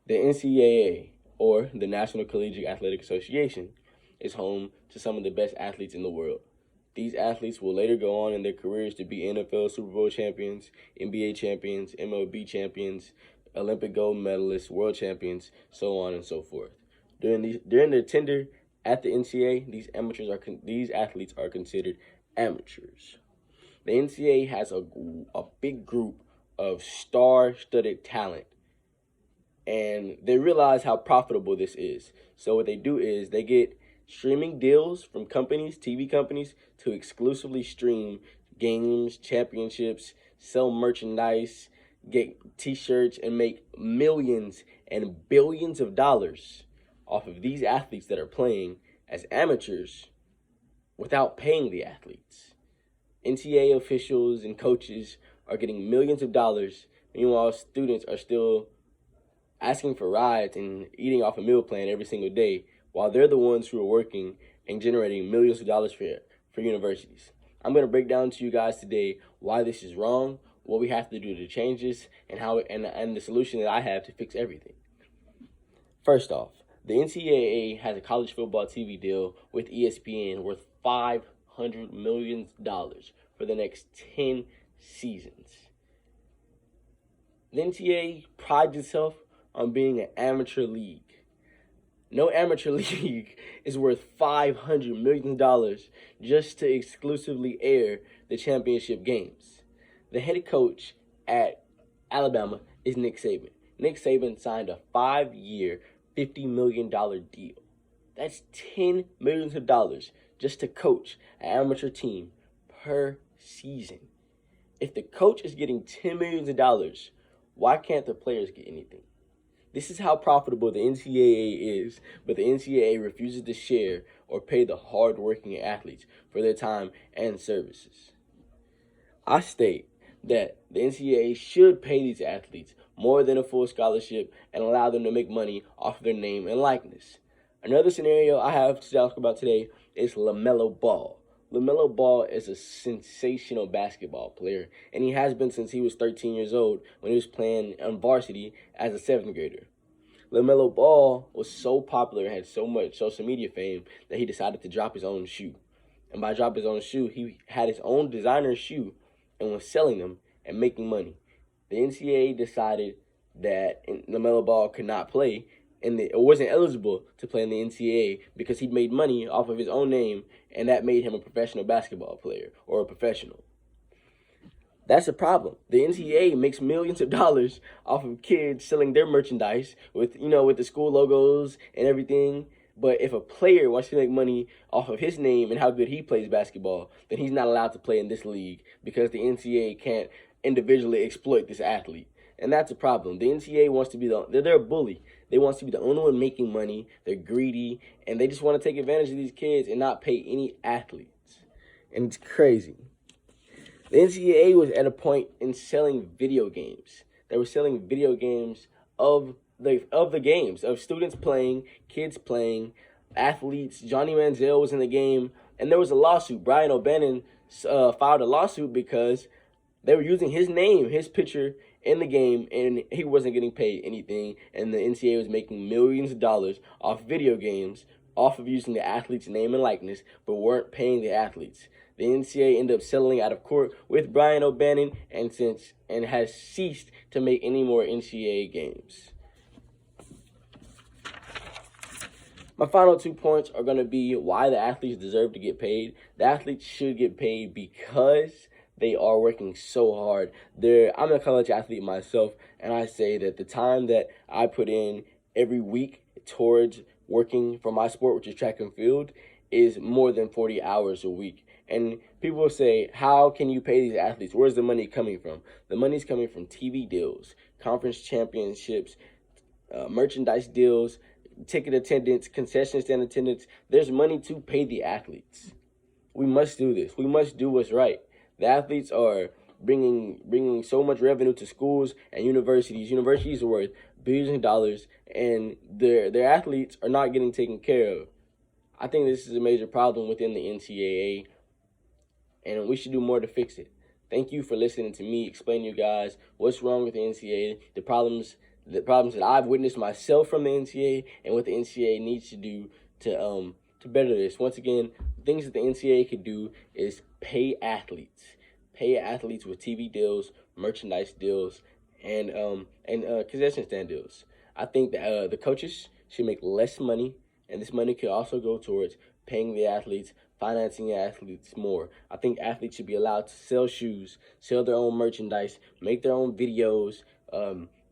The NCAA, or the National Collegiate Athletic Association, is home to some of the best athletes in the world. These athletes will later go on in their careers to be NFL Super Bowl champions, NBA champions, MLB champions, Olympic gold medalists, world champions, so on and so forth. During their tenure at the NCAA, these athletes are considered amateurs. The NCAA has a big group of star-studded talent, and they realize how profitable this is. So what they do is they get streaming deals from companies, TV companies, to exclusively stream games, championships, sell merchandise, get t-shirts, and make millions and billions of dollars off of these athletes that are playing as amateurs without paying the athletes. NCAA officials and coaches are getting millions of dollars. Meanwhile, students are still asking for rides and eating off a meal plan every single day, while they're the ones who are working and generating millions of dollars for universities. I'm going to break down to you guys today why this is wrong, what we have to do to change this, and the solution that I have to fix everything. First off, the NCAA has a college football TV deal with ESPN worth $500 million for the next 10 seasons. The NCAA prides itself on being an amateur league. No amateur league is worth $500 million just to exclusively air the championship games. The head coach at Alabama is Nick Saban. Nick Saban signed a 5-year, $50 million deal. That's $10 million just to coach an amateur team per season. If the coach is getting $10 million, why can't the players get anything? This is how profitable the NCAA is, but the NCAA refuses to share or pay the hard-working athletes for their time and services. I state that the NCAA should pay these athletes more than a full scholarship and allow them to make money off of their name and likeness. Another scenario I have to talk about today is LaMelo Ball. LaMelo Ball is a sensational basketball player, and he has been since he was 13 years old when he was playing on varsity as a 7th grader. LaMelo Ball was so popular and had so much social media fame that he decided to drop his own shoe. And by dropping his own shoe, he had his own designer shoe and was selling them and making money. The NCAA decided that LaMelo Ball could not play and wasn't eligible to play in the NCAA because he'd made money off of his own name, and that made him a professional basketball player or a professional. That's a problem. The NCAA makes millions of dollars off of kids selling their merchandise with the school logos and everything. But if a player wants to make money off of his name and how good he plays basketball, then he's not allowed to play in this league because the NCAA can't individually exploit this athlete. And that's a problem. The NCAA wants to be they're a bully. They want to be the only one making money. They're greedy, and they just want to take advantage of these kids and not pay any athletes. And it's crazy. The NCAA was at a point in selling video games. They were selling video games of the games, of students playing, kids playing, athletes. Johnny Manziel was in the game, and there was a lawsuit. Brian O'Bannon filed a lawsuit because they were using his name, his picture in the game, and he wasn't getting paid anything, and the NCAA was making millions of dollars off video games, off of using the athlete's name and likeness, but weren't paying the athletes. The NCAA ended up settling out of court with Brian O'Bannon and has ceased to make any more NCAA games. My final 2 points are going to be why the athletes deserve to get paid. The athletes should get paid because they are working so hard. I'm a college athlete myself, and I say that the time that I put in every week towards working for my sport, which is track and field, is more than 40 hours a week. And people will say, how can you pay these athletes? Where's the money coming from? The money's coming from TV deals, conference championships, merchandise deals, ticket attendance, concession stand attendance. There's money to pay the athletes. We must do this. We must do what's right. The athletes are bringing so much revenue to schools and universities. Universities are worth billions of dollars, and their athletes are not getting taken care of. I think this is a major problem within the NCAA, and we should do more to fix it. Thank you for listening to me explain to you guys what's wrong with the NCAA, the problems the problems that I've witnessed myself from the NCAA and what the NCAA needs to do to better this. Once again, things that the NCAA could do is pay athletes with TV deals, merchandise deals, and concession stand deals. I think that the coaches should make less money, and this money could also go towards paying the athletes, financing the athletes more. I think athletes should be allowed to sell shoes, sell their own merchandise, make their own videos,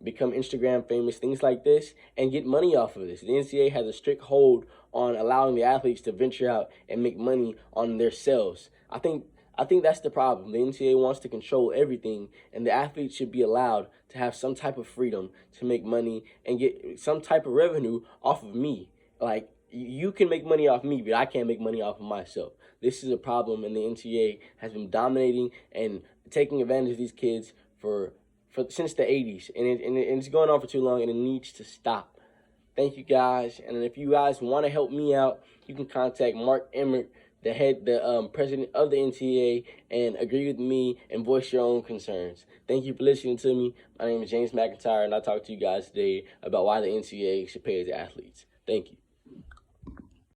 become Instagram famous, things like this, and get money off of this. The NCAA has a strict hold on allowing the athletes to venture out and make money on their sales. I think that's the problem. The NCAA wants to control everything, and the athletes should be allowed to have some type of freedom to make money and get some type of revenue off of me. Like, you can make money off me, but I can't make money off of myself. This is a problem, and the NCAA has been dominating and taking advantage of these kids for since the 80s, and it's going on for too long, and it needs to stop. Thank you, guys. And if you guys want to help me out, you can contact Mark Emmert, the president of the NCAA, and agree with me and voice your own concerns. Thank you for listening to me. My name is James McIntyre, and I'll talk to you guys today about why the NCAA should pay its athletes. Thank you.